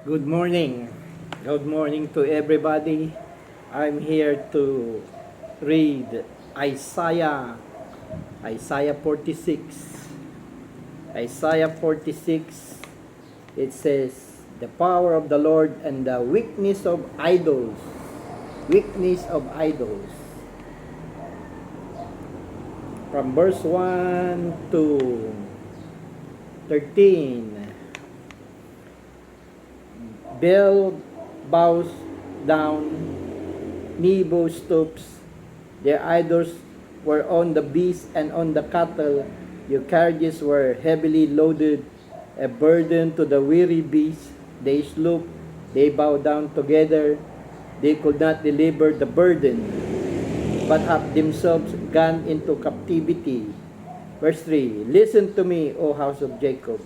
Good morning. Good morning to everybody. I'm here to read Isaiah 46. Isaiah 46, it says, "The power of the Lord and the weakness of idols." Weakness of idols. From verse 1 to 13. Bel bows down, Nebo stoops. Their idols were on the beasts and on the cattle. Your carriages were heavily loaded, a burden to the weary beasts. They sloop, they bow down together. They could not deliver the burden, but have themselves gone into captivity. Verse 3, "Listen to me, O house of Jacob,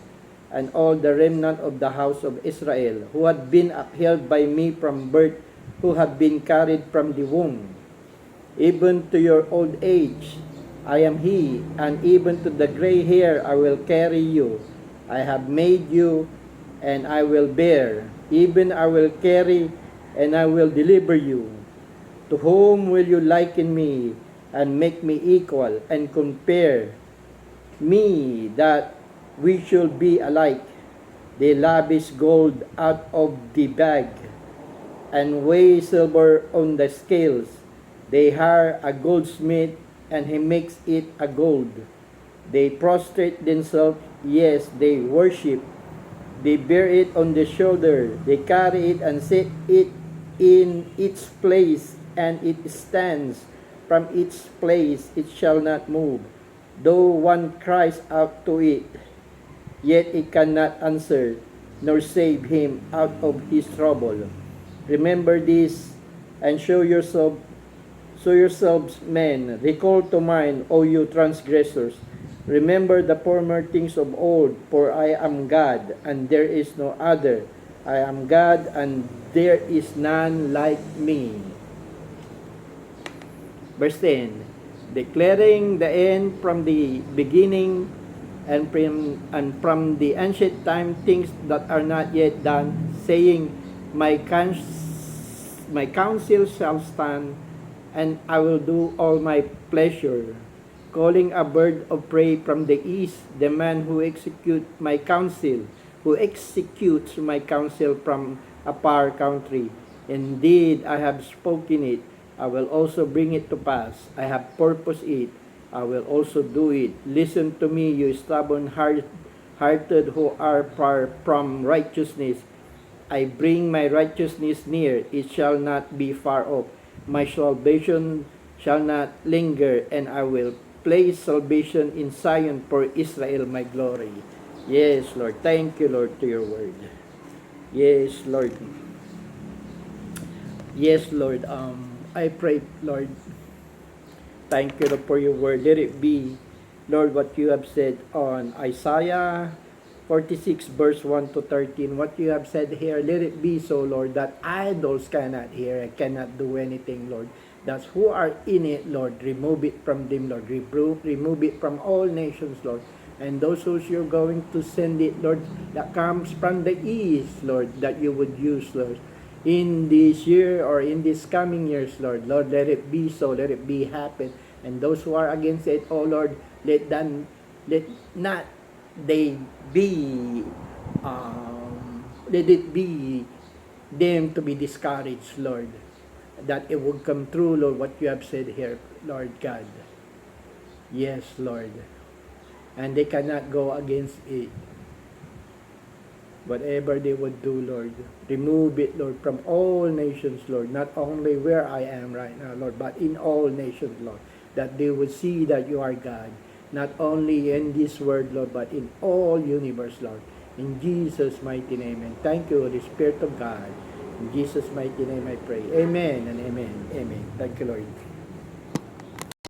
and all the remnant of the house of Israel, who had been upheld by me from birth, who have been carried from the womb. Even to your old age, I am he, and even to the gray hair I will carry you. I have made you, and I will bear. Even I will carry, and I will deliver you. To whom will you liken me, and make me equal, and compare me that we should be alike? They lavish gold out of the bag, and weigh silver on the scales. They hire a goldsmith, and he makes it a gold. They prostrate themselves, yes, they worship. They bear it on the shoulder. They carry it and set it in its place, and it stands from its place. It shall not move. Though one cries out to it, yet it cannot answer, nor save him out of his trouble. Remember this, and show yourselves men. Recall to mind, O you transgressors. Remember the former things of old, for I am God, and there is no other. I am God, and there is none like me." Verse 10, "Declaring the end from the beginning, and from the ancient time things that are not yet done, saying, my counsel shall stand, and I will do all my pleasure. Calling a bird of prey from the east, the man who executes my counsel, from a far country. Indeed, I have spoken it, I will also bring it to pass. I have purposed it, I will also do it. Listen to me, you stubborn-hearted who are far from righteousness. I bring my righteousness near, it shall not be far off. My salvation shall not linger, and I will place salvation in Zion for Israel, my glory." Yes, Lord. Thank you, Lord, to your word. Yes, Lord. Yes, Lord. I pray, Lord, thank you, Lord, for your word. Let it be, Lord, what you have said on Isaiah 46 verse 1 to 13. What you have said here, let it be so, Lord, that idols cannot hear, cannot do anything, Lord. That's who are in it, Lord. Remove it from them, Lord. Remove it from all nations, Lord. And those who you're going to send it, Lord, that comes from the east, Lord, that you would use, Lord, in this year or in this coming years, Lord. Lord, let it be so. Let it be happen. And those who are against it, oh Lord, let not they be, let it be them to be discouraged, Lord, that it would come true, Lord, what you have said here, Lord God. Yes, Lord. And they cannot go against it. Whatever they would do, Lord, remove it, Lord, from all nations, Lord, not only where I am right now, Lord, but in all nations, Lord, that they would see that you are God, not only in this world, Lord, but in all universe, Lord. In Jesus' mighty name, and thank you, Holy Spirit of God. In Jesus' mighty name I pray. Amen and amen. Amen. Thank you, Lord.